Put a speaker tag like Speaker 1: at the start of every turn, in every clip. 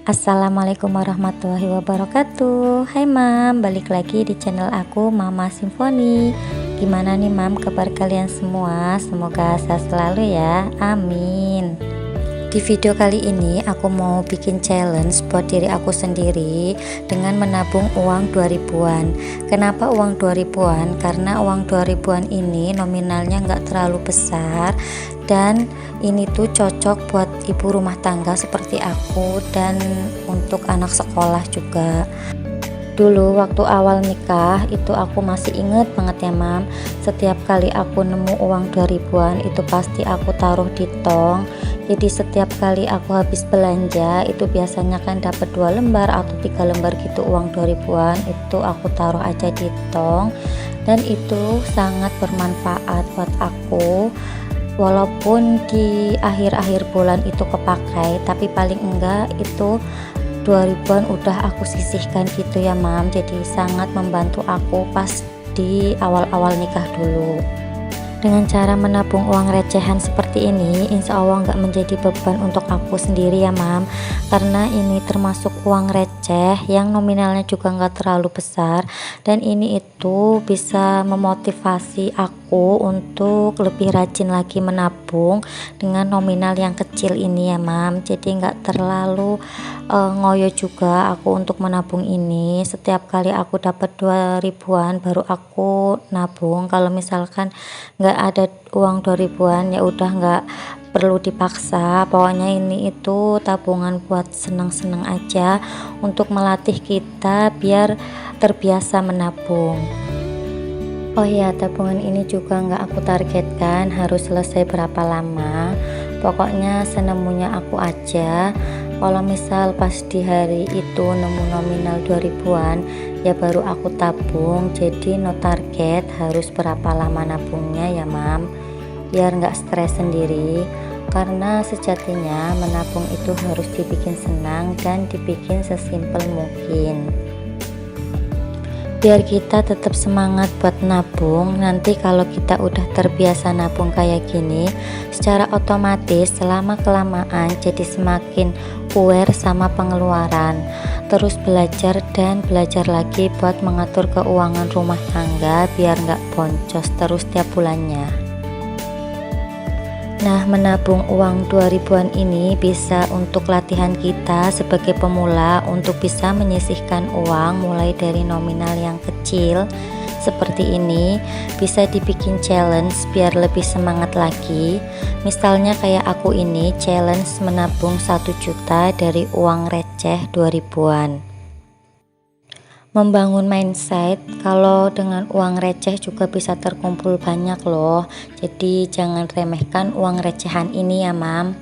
Speaker 1: Assalamualaikum warahmatullahi wabarakatuh. Hai mam, balik lagi di channel aku Mama Simfoni. Gimana nih mam kabar kalian semua? Semoga sehat selalu ya, amin. Di video kali ini aku mau bikin challenge buat diri aku sendiri dengan menabung uang 2000-an. Kenapa uang 2000-an? Karena uang 2000-an ini nominalnya nggak terlalu besar dan ini tuh cocok buat ibu rumah tangga seperti aku dan untuk anak sekolah juga. Dulu waktu awal nikah itu aku masih inget banget ya mam, setiap kali aku nemu uang 2000-an itu pasti aku taruh di tong. Jadi setiap kali aku habis belanja itu biasanya kan dapat 2 lembar atau 3 lembar gitu uang 2000-an, itu aku taruh aja di tong dan itu sangat bermanfaat buat aku. Walaupun di akhir-akhir bulan itu kepakai, tapi paling enggak itu 2000-an udah aku sisihkan gitu ya mam. Jadi sangat membantu aku pas di awal-awal nikah dulu. Dengan cara menabung uang recehan seperti ini, insya Allah nggak menjadi beban untuk aku sendiri ya mam, karena ini termasuk uang receh yang nominalnya juga nggak terlalu besar, dan ini itu bisa memotivasi aku untuk lebih rajin lagi menabung dengan nominal yang kecil ini ya mam. Jadi nggak terlalu ngoyo juga aku untuk menabung ini. Setiap kali aku dapat 2000-an baru aku nabung. Kalau misalkan nggak ada uang 2000-an ya udah nggak perlu dipaksa. Pokoknya ini itu tabungan buat senang-senang aja, untuk melatih kita biar terbiasa menabung. Oh ya, tabungan ini juga nggak aku targetkan harus selesai berapa lama, pokoknya senemunya aku aja. Kalau misal pas di hari itu nemu nominal 2000-an ya baru aku tabung. Jadi no target harus berapa lama nabungnya ya mam, biar nggak stres sendiri. Karena sejatinya menabung itu harus dibikin senang dan dibikin sesimpel mungkin, biar kita tetap semangat buat nabung. Nanti kalau kita udah terbiasa nabung kayak gini, secara otomatis selama kelamaan jadi semakin aware sama pengeluaran, terus belajar dan belajar lagi buat mengatur keuangan rumah tangga biar nggak boncos terus tiap bulannya. Nah, menabung uang 2000-an ini bisa untuk latihan kita sebagai pemula untuk bisa menyisihkan uang mulai dari nominal yang kecil seperti ini. Bisa dibikin challenge biar lebih semangat lagi. Misalnya kayak aku ini challenge menabung 1 juta dari uang receh 2000-an. Membangun mindset kalau dengan uang receh juga bisa terkumpul banyak loh. Jadi jangan remehkan uang recehan ini ya mam.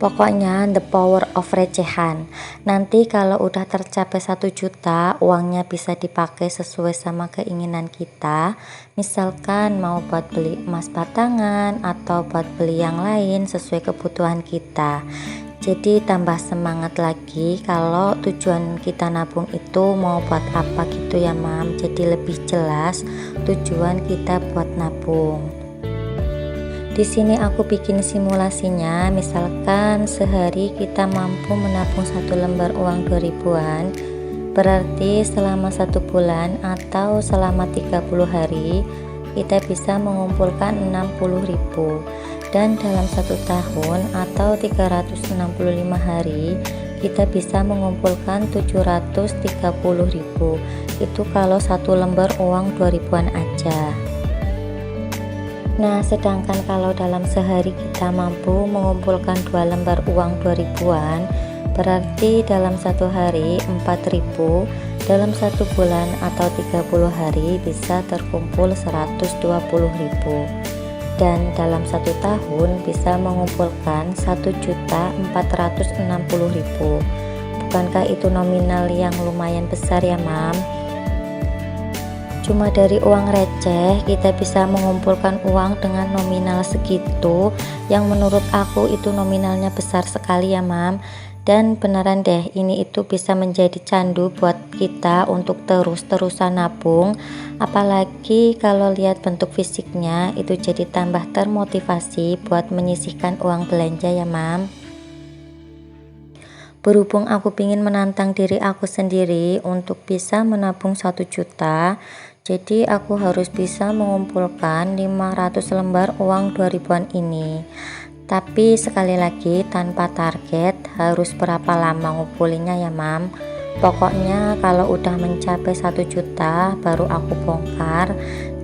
Speaker 1: Pokoknya the power of recehan. Nanti kalau udah tercapai 1 juta, uangnya bisa dipakai sesuai sama keinginan kita. Misalkan mau buat beli emas batangan atau buat beli yang lain sesuai kebutuhan kita. Jadi tambah semangat lagi kalau tujuan kita nabung itu mau buat apa gitu ya mam. Jadi lebih jelas tujuan kita buat nabung. Di sini aku bikin simulasinya. Misalkan sehari kita mampu menabung 1 lembar uang 2000-an, berarti selama 1 bulan atau selama 30 hari kita bisa mengumpulkan 60.000, dan dalam 1 tahun atau 365 hari kita bisa mengumpulkan 730.000. Itu kalau 1 lembar uang 2000-an aja. Nah, sedangkan kalau dalam sehari kita mampu mengumpulkan 2 lembar uang 2000-an, berarti dalam 1 hari 4.000, dalam 1 bulan atau 30 hari bisa terkumpul 120.000, dan dalam 1 tahun bisa mengumpulkan 1.460.000. Bukankah itu nominal yang lumayan besar ya mam? Cuma dari uang receh kita bisa mengumpulkan uang dengan nominal segitu, yang menurut aku itu nominalnya besar sekali ya mam. Dan beneran deh, ini itu bisa menjadi candu buat kita untuk terus-terusan nabung. Apalagi kalau lihat bentuk fisiknya itu jadi tambah termotivasi buat menyisihkan uang belanja ya mam. Berhubung aku ingin menantang diri aku sendiri untuk bisa menabung 1 juta, jadi aku harus bisa mengumpulkan 500 lembar uang 2000-an ini. Tapi sekali lagi tanpa target harus berapa lama ngumpulinnya ya mam. Pokoknya kalau udah mencapai 1 juta baru aku bongkar,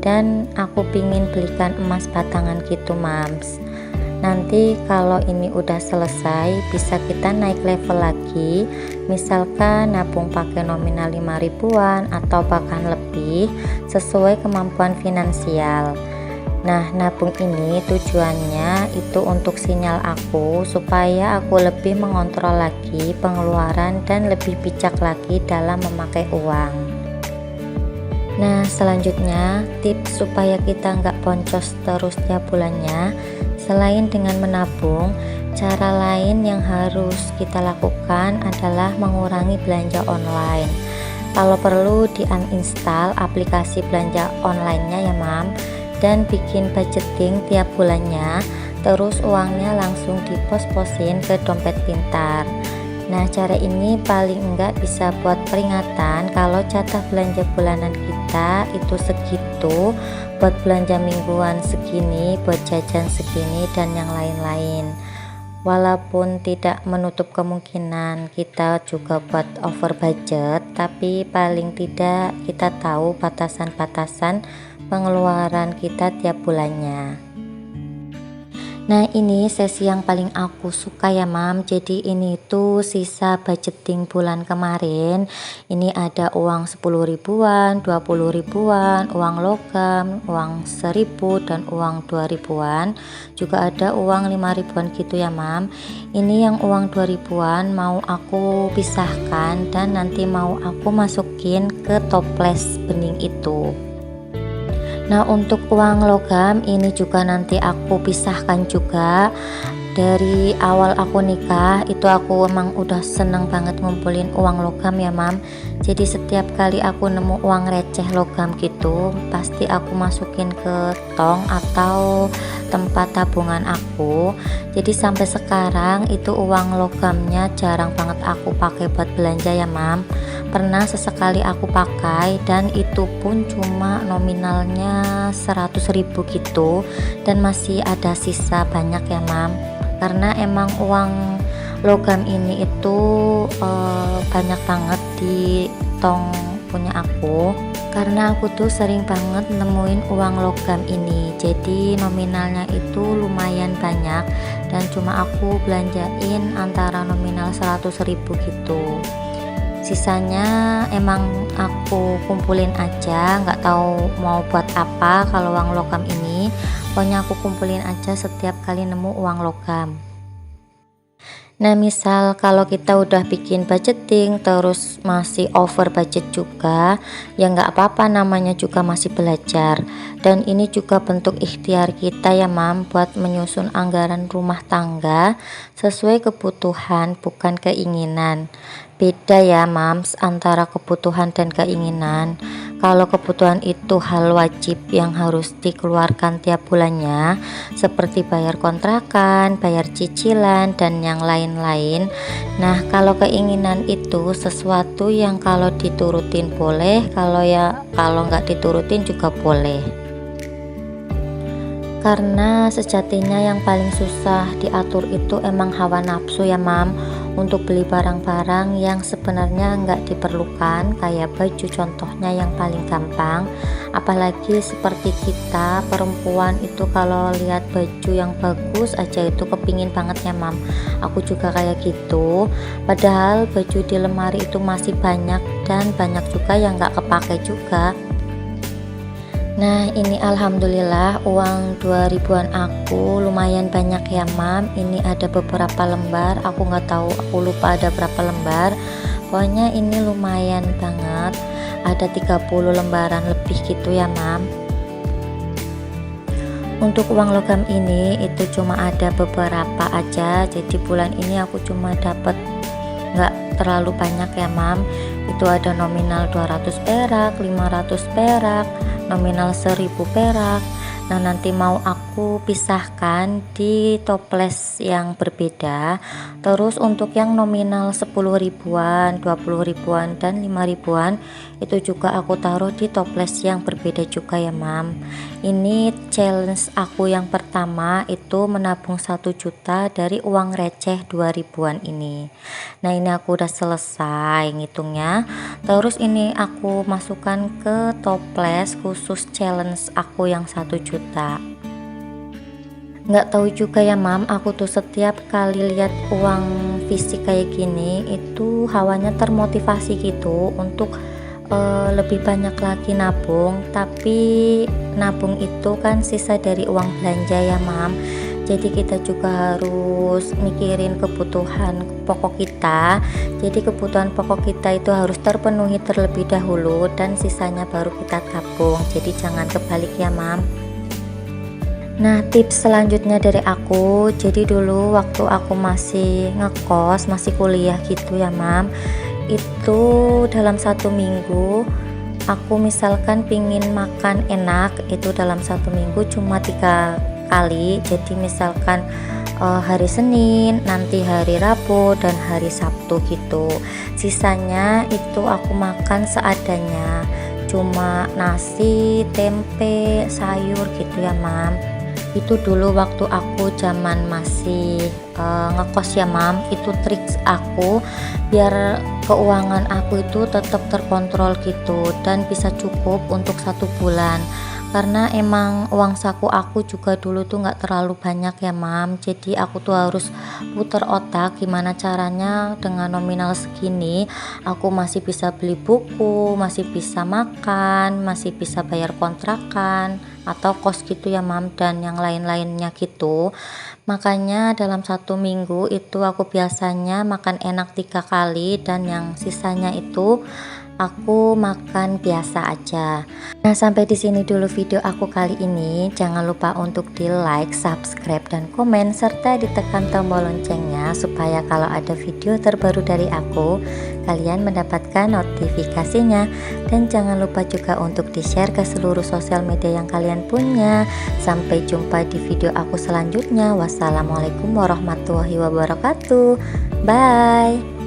Speaker 1: dan aku pingin belikan emas batangan gitu mams. Nanti kalau ini udah selesai bisa kita naik level lagi, misalkan nabung pakai nominal 5 ribuan atau bahkan lebih sesuai kemampuan finansial. Nah, nabung ini tujuannya itu untuk sinyal aku supaya aku lebih mengontrol lagi pengeluaran dan lebih bijak lagi dalam memakai uang. Nah, selanjutnya tips supaya kita nggak boncos terus tiap bulannya, selain dengan menabung, cara lain yang harus kita lakukan adalah mengurangi belanja online. Kalau perlu di uninstall aplikasi belanja online-nya ya mam, dan bikin budgeting tiap bulannya, terus uangnya langsung dipos-posin ke dompet pintar. Nah, cara ini paling enggak bisa buat peringatan kalau jatah belanja bulanan kita itu segitu, buat belanja mingguan segini, buat jajan segini, dan yang lain-lain. Walaupun tidak menutup kemungkinan kita juga buat over budget, tapi paling tidak kita tahu batasan-batasan pengeluaran kita tiap bulannya. Nah, ini sesi yang paling aku suka ya mam. Jadi ini tuh sisa budgeting bulan kemarin. Ini ada uang 10 ribuan, 20 ribuan, uang logam, uang 1000, dan uang 2 ribuan. Juga ada uang 5 ribuan gitu ya mam. Ini yang uang 2 ribuan mau aku pisahkan dan nanti mau aku masukin ke toples bening itu. Nah, untuk uang logam ini juga nanti aku pisahkan juga. Dari awal aku nikah itu aku emang udah seneng banget ngumpulin uang logam ya mam. Jadi setiap kali aku nemu uang receh logam gitu, pasti aku masukin ke tong atau tempat tabungan aku. Jadi sampai sekarang itu uang logamnya jarang banget aku pakai buat belanja ya mam. Pernah sesekali aku pakai, dan itu pun cuma nominalnya 100.000 gitu, dan masih ada sisa banyak ya mam. Karena emang uang logam ini itu banyak banget di tong punya aku, karena aku tuh sering banget nemuin uang logam ini. Jadi nominalnya itu lumayan banyak, dan cuma aku belanjain antara nominal 100.000 gitu. Sisanya emang aku kumpulin aja, nggak tahu mau buat apa kalau uang logam ini. Pokoknya aku kumpulin aja setiap kali nemu uang logam. Nah, misal kalau kita udah bikin budgeting terus masih over budget juga, ya nggak apa-apa, namanya juga masih belajar. Dan ini juga bentuk ikhtiar kita ya mam, buat menyusun anggaran rumah tangga sesuai kebutuhan bukan keinginan. Beda ya mams antara kebutuhan dan keinginan. Kalau kebutuhan itu hal wajib yang harus dikeluarkan tiap bulannya, seperti bayar kontrakan, bayar cicilan, dan yang lain-lain. Nah, kalau keinginan itu sesuatu yang kalau diturutin boleh, kalau nggak diturutin juga boleh. Karena sejatinya yang paling susah diatur itu emang hawa nafsu ya mam, untuk beli barang-barang yang sebenarnya nggak diperlukan, kayak baju contohnya yang paling gampang. Apalagi seperti kita perempuan itu kalau lihat baju yang bagus aja itu kepingin banget ya mam. Aku juga kayak gitu, padahal baju di lemari itu masih banyak, dan banyak juga yang nggak kepake juga. Nah, ini alhamdulillah uang 2 ribuan aku lumayan banyak ya mam. Ini ada beberapa lembar, aku nggak tahu, aku lupa ada berapa lembar. Pokoknya ini lumayan banget, ada 30 lembaran lebih gitu ya mam. Untuk uang logam ini itu cuma ada beberapa aja, jadi bulan ini aku cuma dapat nggak terlalu banyak ya mam. Itu ada nominal 200 perak, 500 perak, nominal 1000 perak, Nah, nanti mau aku pisahkan di toples yang berbeda. Terus untuk yang nominal 10 ribuan, 20 ribuan dan 5 ribuan itu juga aku taruh di toples yang berbeda juga ya mam. Ini challenge aku yang pertama itu menabung 1 juta dari uang receh 2 ribuan ini. Nah, ini aku udah selesai ngitungnya. Terus ini aku masukkan ke toples khusus challenge aku yang 1 juta. Nggak tahu juga ya mam, aku tuh setiap kali lihat uang fisik kayak gini itu hawanya termotivasi gitu untuk lebih banyak lagi nabung. Tapi nabung itu kan sisa dari uang belanja ya mam, jadi kita juga harus mikirin kebutuhan pokok kita. Jadi kebutuhan pokok kita itu harus terpenuhi terlebih dahulu dan sisanya baru kita tabung, jadi jangan kebalik ya mam. Nah, tips selanjutnya dari aku, jadi dulu waktu aku masih ngekos, masih kuliah gitu ya mam, itu dalam 1 minggu aku misalkan pingin makan enak itu dalam 1 minggu cuma 3 kali. Jadi misalkan hari Senin, nanti hari Rabu dan hari Sabtu gitu. Sisanya itu aku makan seadanya, cuma nasi, tempe, sayur gitu ya mam. Itu dulu waktu aku zaman masih ngekos ya mam. Itu trik aku biar keuangan aku itu tetap terkontrol gitu dan bisa cukup untuk 1 bulan, karena emang uang saku aku juga dulu tuh nggak terlalu banyak ya mam. Jadi aku tuh harus puter otak gimana caranya dengan nominal segini aku masih bisa beli buku, masih bisa makan, masih bisa bayar kontrakan atau kos gitu ya mam, dan yang lain-lainnya gitu. Makanya dalam 1 minggu itu aku biasanya makan enak 3 kali dan yang sisanya itu aku makan biasa aja. Nah, sampai di sini dulu video aku kali ini. Jangan lupa untuk di like, subscribe dan komen serta ditekan tombol loncengnya supaya kalau ada video terbaru dari aku kalian mendapatkan notifikasinya. Dan jangan lupa juga untuk di share ke seluruh sosial media yang kalian punya. Sampai jumpa di video aku selanjutnya. Wassalamualaikum warahmatullahi wabarakatuh. Bye.